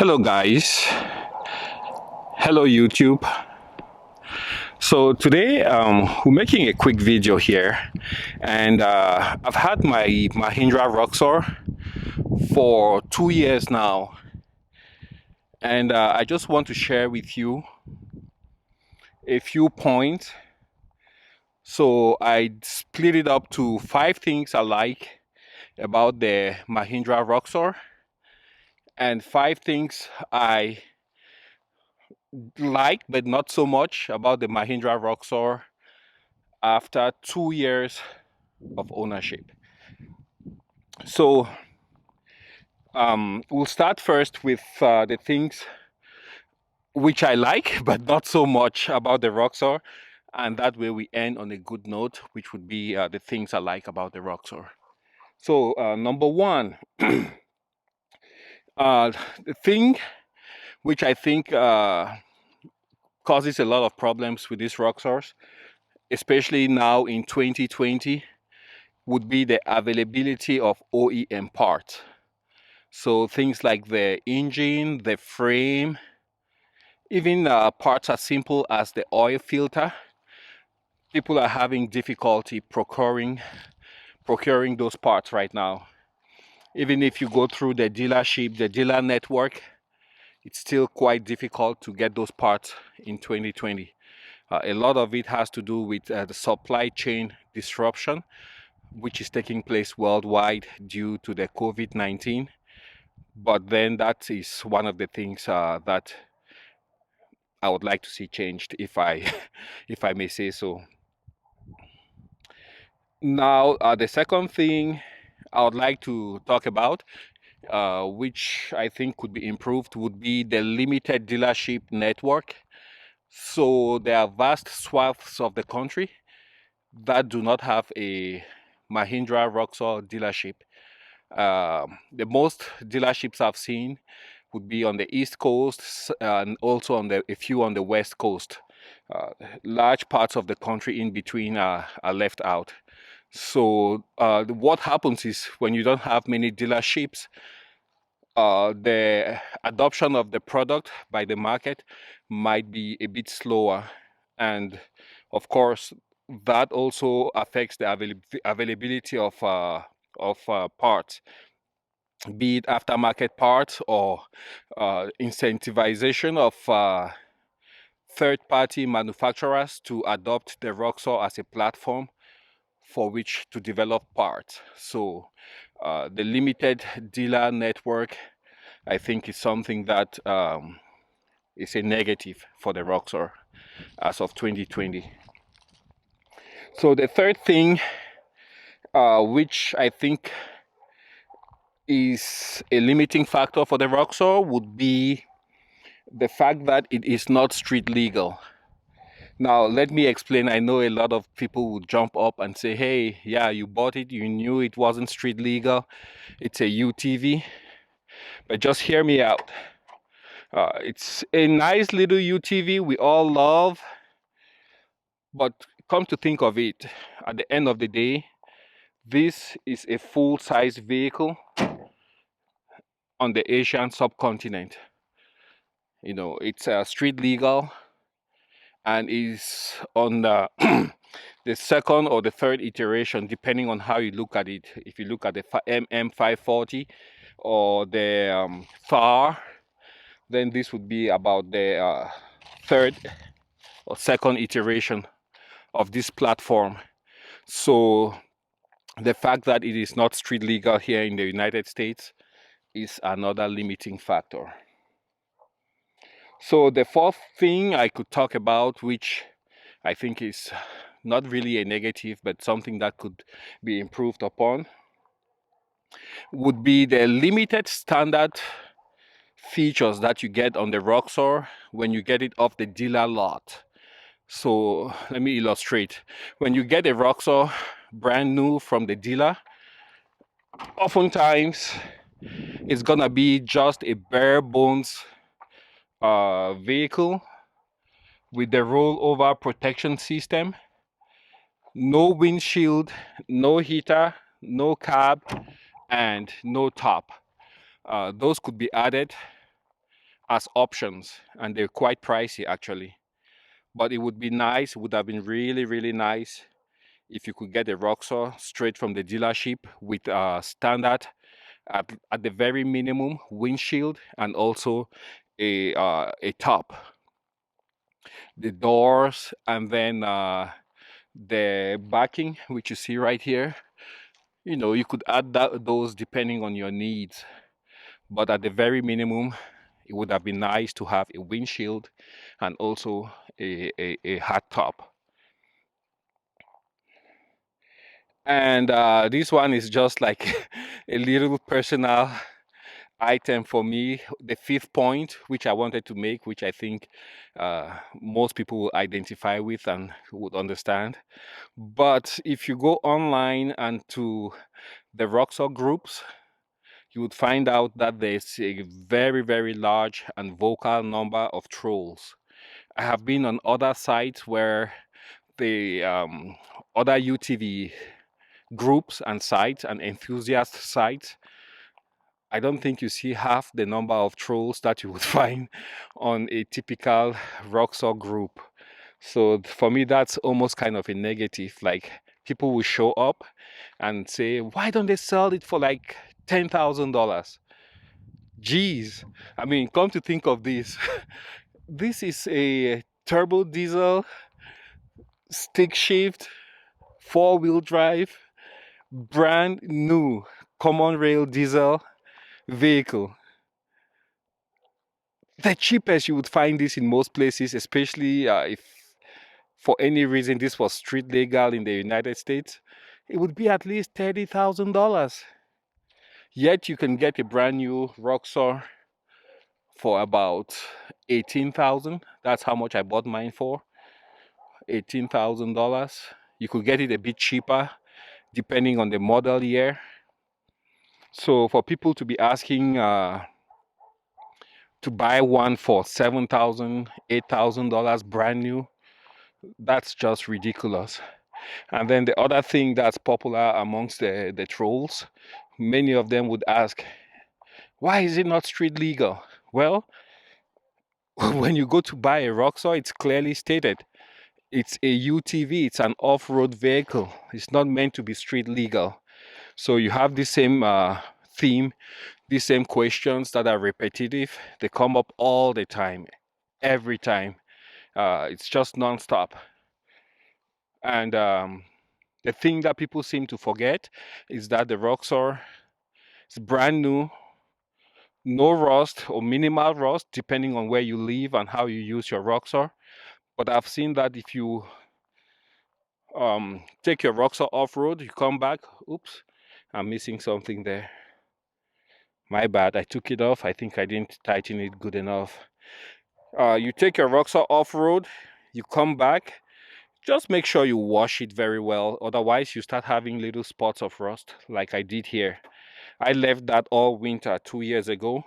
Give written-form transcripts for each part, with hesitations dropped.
Hello guys, hello YouTube. So today we're making a quick video here, and I've had my Mahindra Roxor for 2 years now, and I just want to share with you a few points. So I split it up to 5 things I like about the Mahindra Roxor and 5 things I like but not so much about the Mahindra Roxor after 2 years of ownership. So we'll start first with the things which I like, but not so much about the Roxor. And that way we end on a good note, which would be the things I like about the Roxor. So number one, the thing which I think causes a lot of problems with these Roxors, especially now in 2020, would be the availability of OEM parts. So things like the engine, the frame, even parts as simple as the oil filter, people are having difficulty procuring those parts right now. Even if you go through the dealership, the dealer network, it's still quite difficult to get those parts in 2020. A lot of it has to do with the supply chain disruption, which is taking place worldwide due to the COVID-19. But then that is one of the things that I would like to see changed, if I if I may say so. Now, the second thing I would like to talk about, which I think could be improved, would be the limited dealership network. So there are vast swaths of the country that do not have a Mahindra Roxor dealership. The most dealerships I've seen would be on the East Coast and also on a few on the West Coast. Large parts of the country in between are left out. So what happens is, when you don't have many dealerships, the adoption of the product by the market might be a bit slower, and of course that also affects the availability of parts, be it aftermarket parts or incentivization of third-party manufacturers to adopt the Roxor as a platform for which to develop parts. So the limited dealer network, I think, is something that is a negative for the Roxor as of 2020. So the third thing, which I think is a limiting factor for the Roxor, would be the fact that it is not street legal. Now, let me explain. I know a lot of people would jump up and say, hey, yeah, you bought it, you knew it wasn't street legal, it's a UTV. But just hear me out. It's a nice little UTV we all love, but come to think of it, at the end of the day, this is a full-size vehicle on the Asian subcontinent. You know, it's street legal and is on the the second or the third iteration, depending on how you look at it. If you look at the MM540 or the Thar, then this would be about the third or second iteration of this platform. So the fact that it is not street legal here in the United States is another limiting factor. So the fourth thing I could talk about, which I think is not really a negative, but something that could be improved upon, would be the limited standard features that you get on the Roxor when you get it off the dealer lot. So let me illustrate. When you get a Roxor brand new from the dealer, oftentimes it's gonna be just a bare bones vehicle with the rollover protection system, no windshield, no heater, no cab, and no top. Those could be added as options, and they're quite pricey actually. But it would be nice, would have been really, really nice if you could get a Roxor straight from the dealership with a standard, at the very minimum, windshield, and also a top, the doors, and then the backing, which you see right here. You know, you could add those depending on your needs, but at the very minimum, it would have been nice to have a windshield and also a hard top. And this one is just like a little personal item for me. The fifth point, which I wanted to make, which I think most people will identify with and would understand. But if you go online and to the Roxor groups, you would find out that there's a very, very large and vocal number of trolls. I have been on other sites where the other UTV groups and sites and enthusiast sites, I don't think you see half the number of trolls that you would find on a typical Roxor group. So for me, that's almost kind of a negative. Like, people will show up and say, why don't they sell it for like $10,000? Geez, I mean, come to think of this, this is a turbo diesel, stick shift, four-wheel drive, brand new common rail diesel vehicle. The cheapest you would find this in most places, especially if for any reason this was street legal in the United States, it would be at least $30,000. Yet you can get a brand new Roxor for about 18,000. That's how much I bought mine for. $18,000. You could get it a bit cheaper depending on the model year. So for people to be asking to buy one for $7,000, $8,000 brand new, that's just ridiculous. And then the other thing that's popular amongst the trolls, many of them would ask, why is it not street legal? Well, when you go to buy a Roxor, it's clearly stated. It's a UTV, it's an off-road vehicle. It's not meant to be street legal. So you have the same theme, the same questions that are repetitive. They come up all the time, every time. It's just non-stop. And the thing that people seem to forget is that the Roxor is brand new, no rust or minimal rust, depending on where you live and how you use your Roxor. But I've seen that if you take your Roxor off-road, you come back, oops, I'm missing something there. My bad, I took it off. I think I didn't tighten it good enough. You take your Roxor off-road, you come back, just make sure you wash it very well. Otherwise, you start having little spots of rust like I did here. I left that all winter 2 years ago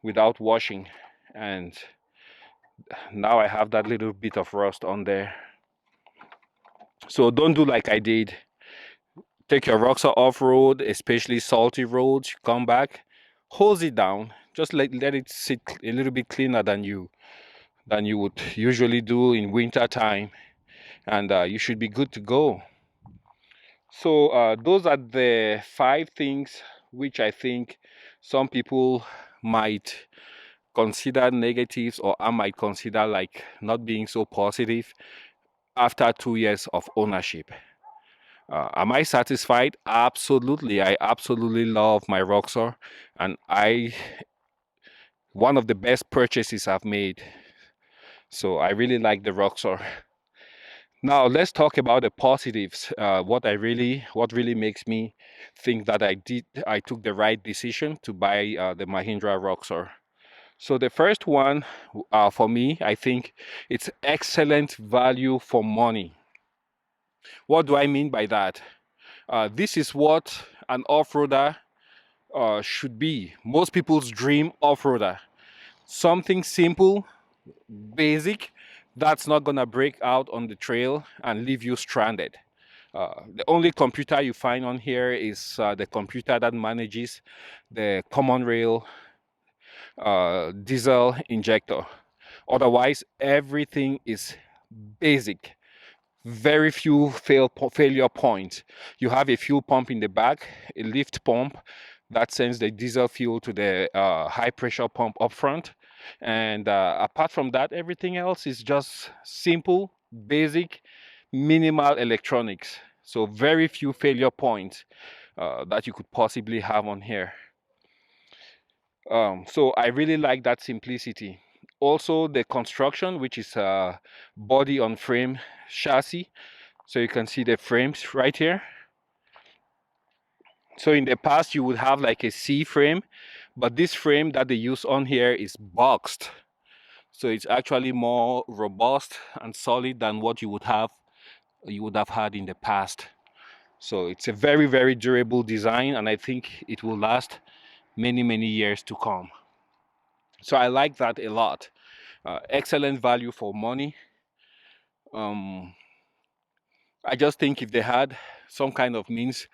without washing, and now I have that little bit of rust on there. So don't do like I did. Take your Roxor off-road, especially salty roads, you come back, hose it down, just let it sit a little bit cleaner than you would usually do in winter time, and you should be good to go. So those are the 5 things which I think some people might consider negatives, or I might consider like not being so positive after 2 years of ownership. Am I satisfied? Absolutely. I absolutely love my Roxor, and one of the best purchases I've made. So I really like the Roxor. Now let's talk about the positives. What really makes me think that I took the right decision to buy the Mahindra Roxor. So the first one, for me, I think it's excellent value for money. What do I mean by that? This is what an off-roader should be. Most people's dream off-roader. Something simple, basic, that's not gonna break out on the trail and leave you stranded. The only computer you find on here is the computer that manages the common rail diesel injector. Otherwise, everything is basic. Very few failure points. You have a fuel pump in the back, a lift pump that sends the diesel fuel to the high pressure pump up front. And apart from that, everything else is just simple, basic, minimal electronics. So very few failure points that you could possibly have on here. So I really like that simplicity. Also the construction, which is body on frame chassis. So you can see the frames right here. So in the past you would have like a C frame, but this frame that they use on here is boxed. So it's actually more robust and solid than what you would have had in the past. So it's a very, very durable design, and I think it will last many, many years to come. So I like that a lot. Excellent value for money. I just think if they had some kind of means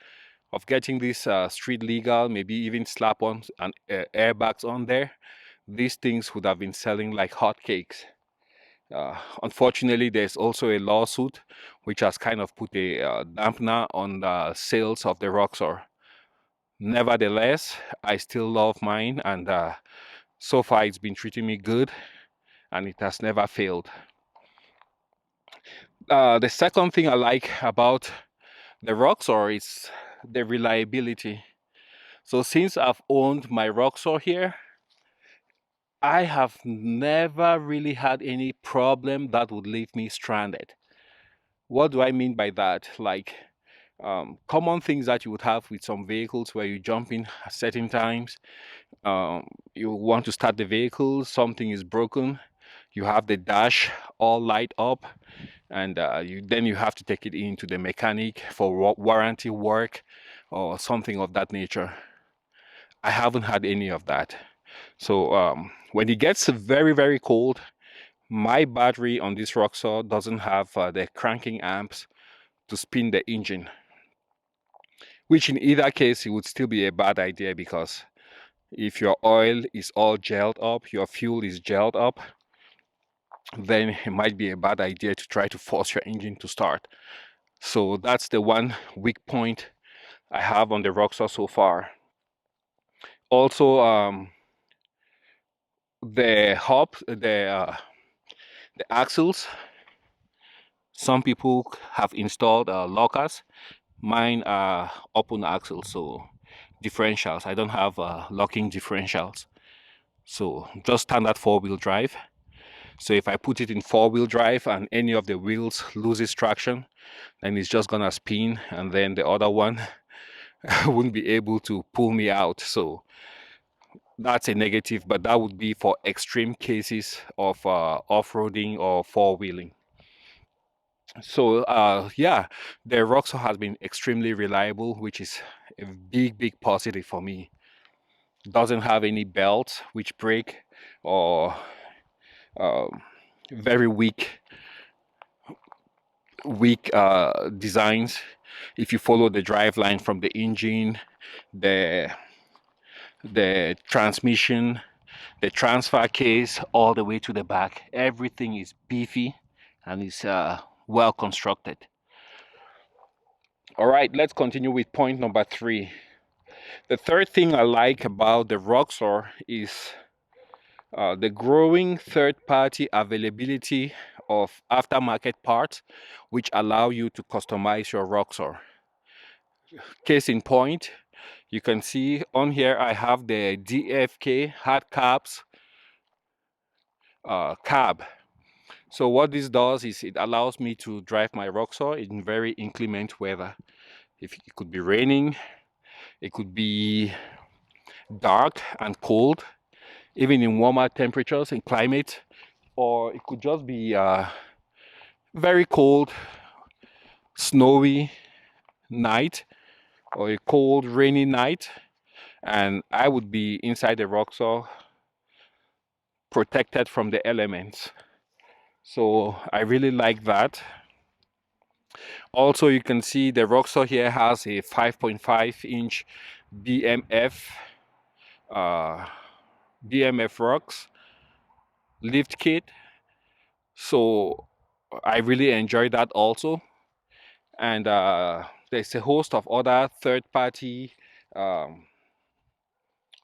of getting this street legal, maybe even slap-ons and airbags on there, these things would have been selling like hotcakes. Unfortunately, there's also a lawsuit which has kind of put a dampener on the sales of the Roxor. Nevertheless, I still love mine, and so far it's been treating me good, and it has never failed. The second thing I like about the Roxor is the reliability. So since I've owned my Roxor here, I have never really had any problem that would leave me stranded. What do I mean by that? Like common things that you would have with some vehicles where you jump in at certain times. You want to start the vehicle, something is broken, you have the dash all light up, and you have to take it into the mechanic for warranty work or something of that nature. I haven't had any of that. So when it gets very, very cold, my battery on this Roxor doesn't have the cranking amps to spin the engine, which in either case it would still be a bad idea, because if your oil is all gelled up, your fuel is gelled up, then it might be a bad idea to try to force your engine to start. So that's the one weak point I have on the Roxor so far. Also, the axles. Some people have installed lockers. Mine are open axles, so differentials. I don't have locking differentials. So just standard four-wheel drive. So if I put it in four-wheel drive and any of the wheels loses traction, then it's just gonna spin, and then the other one wouldn't be able to pull me out. So that's a negative, but that would be for extreme cases of off-roading or four-wheeling. So yeah, the Roxor has been extremely reliable, which is a big positive for me. Doesn't have any belts which break, or very weak designs. If you follow the drive line from the engine, the transmission, the transfer case, all the way to the back, everything is beefy and is well constructed. All right, let's continue with point number 3. The third thing I like about the Roxor is the growing third-party availability of aftermarket parts, which allow you to customize your Roxor. Case in point, you can see on here I have the DFK hard caps cab. So what this does is it allows me to drive my Roxor in very inclement weather. If it could be raining, it could be dark and cold, even in warmer temperatures and climate, or it could just be very cold, snowy night, or a cold, rainy night, and I would be inside the Roxor protected from the elements. So I really like that. Also, you can see the Roxor here has a 5.5 inch BMF BMF rocks, lift kit. So I really enjoy that also. And there's a host of other third-party um,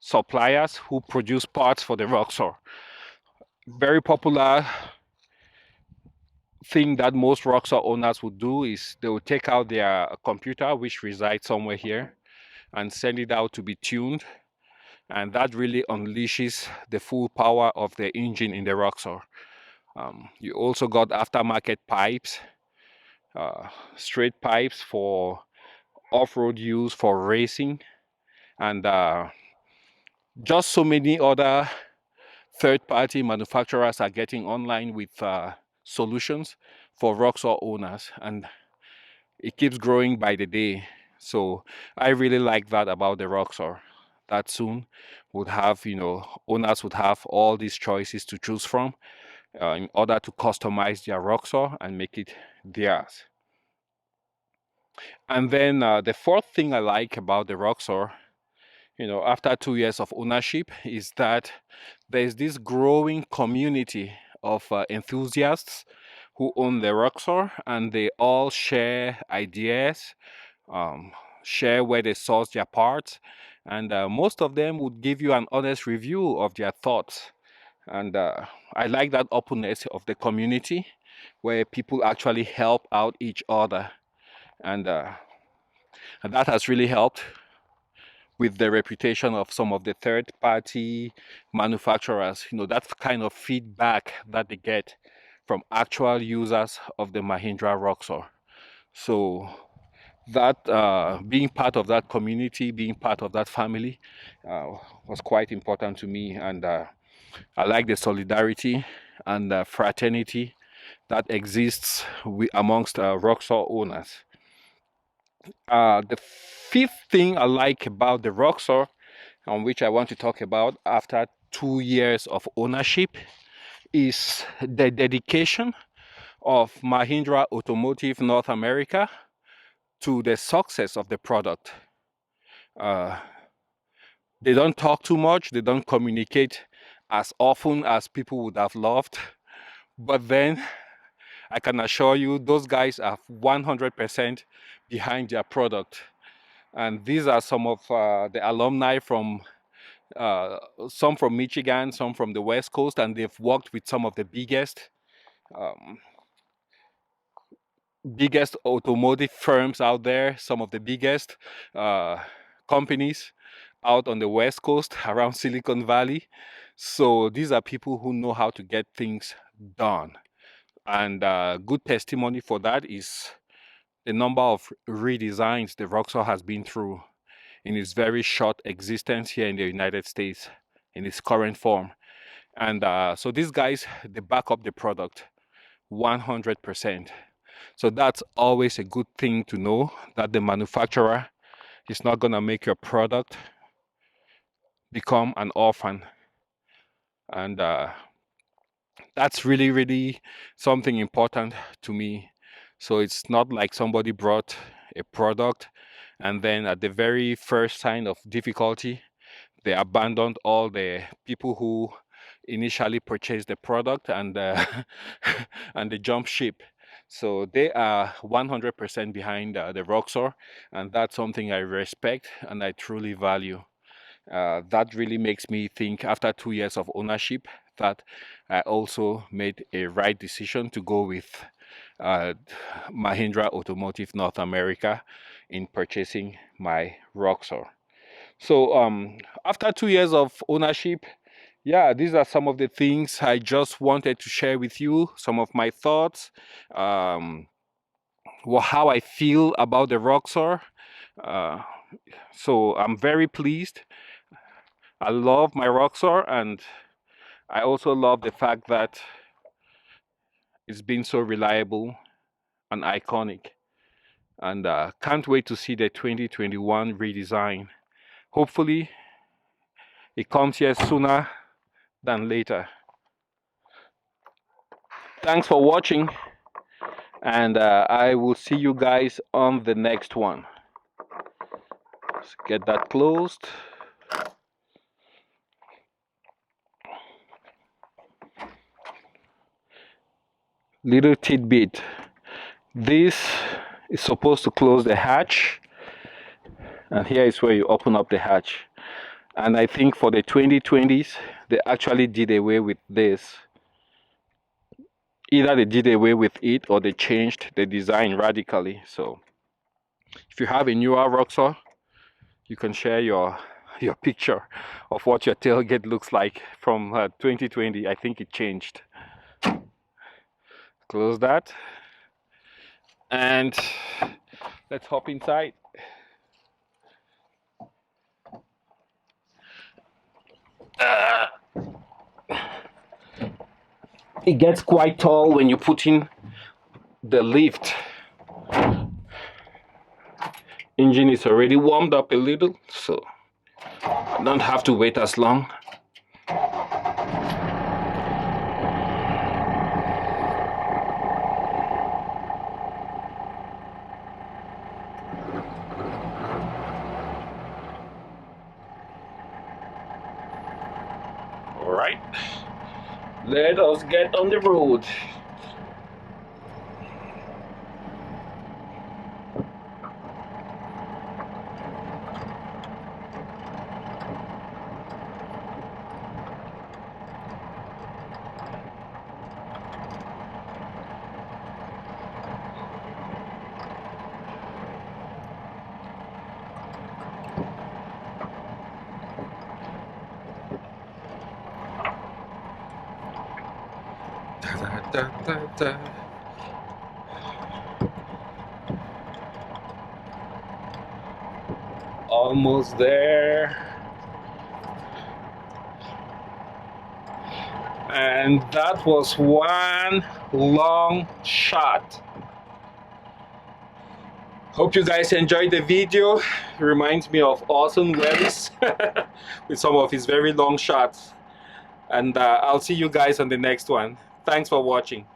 suppliers who produce parts for the Roxor. Very popular thing that most Roxor owners would do is they will take out their computer, which resides somewhere here, and send it out to be tuned. And that really unleashes the full power of the engine in the Roxor. You also got aftermarket pipes, straight pipes for off-road use, for racing, and just so many other third-party manufacturers are getting online with solutions for Roxor owners, and it keeps growing by the day. So I really like that about the Roxor. That soon would have, owners would have all these choices to choose from in order to customize their Roxor and make it theirs. And then the fourth thing I like about the Roxor, after 2 years of ownership, is that there's this growing community of enthusiasts who own the Roxor, and they all share ideas, um, share where they source their parts, and most of them would give you an honest review of their thoughts. And I like that openness of the community where people actually help out each other. And that has really helped with the reputation of some of the third-party manufacturers. That kind of feedback that they get from actual users of the Mahindra Roxor. So that being part of that community, being part of that family was quite important to me. And I like the solidarity and fraternity that exists amongst Roxor owners. The fifth thing I like about the Roxor, on which I want to talk about after 2 years of ownership, is the dedication of Mahindra Automotive North America to the success of the product. They don't talk too much, they don't communicate as often as people would have loved, but then I can assure you those guys are 100% behind their product. And these are some of the alumni from some from Michigan, some from the West Coast, and they've worked with some of the um, biggest automotive firms out there, some of the biggest companies out on the West Coast around Silicon Valley. So these are people who know how to get things done. And good testimony for that is the number of redesigns the Roxor has been through in its very short existence here in the United States in its current form. And so these guys, they back up the product 100%. So that's always a good thing to know, that the manufacturer is not going to make your product become an orphan. And that's really, really something important to me. So it's not like somebody brought a product and then at the very first sign of difficulty, they abandoned all the people who initially purchased the product and and they jump ship. So they are 100% behind the Roxor, and that's something I respect and I truly value. That really makes me think, after 2 years of ownership, that I also made a right decision to go with Mahindra Automotive North America in purchasing my Roxor. So after 2 years of ownership, yeah, these are some of the things I just wanted to share with you, some of my thoughts, how I feel about the Roxor. Uh, so I'm very pleased. I love my Roxor, and I also love the fact that it's been so reliable and iconic. And can't wait to see the 2021 redesign. Hopefully, it comes here sooner than later. Thanks for watching, and I will see you guys on the next one. Let's get that closed. little tidbit. This is supposed to close the hatch, and here is where you open up the hatch. And I think for the 2020s, they actually did away with this. Either they did away with it or they changed the design radically. So if you have a newer Roxor, you can share your picture of what your tailgate looks like from 2020. I think it changed. Close that. And let's hop inside. It gets quite tall when you put in the lift. Engine is already warmed up a little, so I don't have to wait as long. All right, let us get on the road. Da, da, da. Almost there. And that was one long shot. Hope you guys enjoyed the video. It reminds me of Orson Welles with some of his very long shots. And I'll see you guys on the next one. Thanks for watching.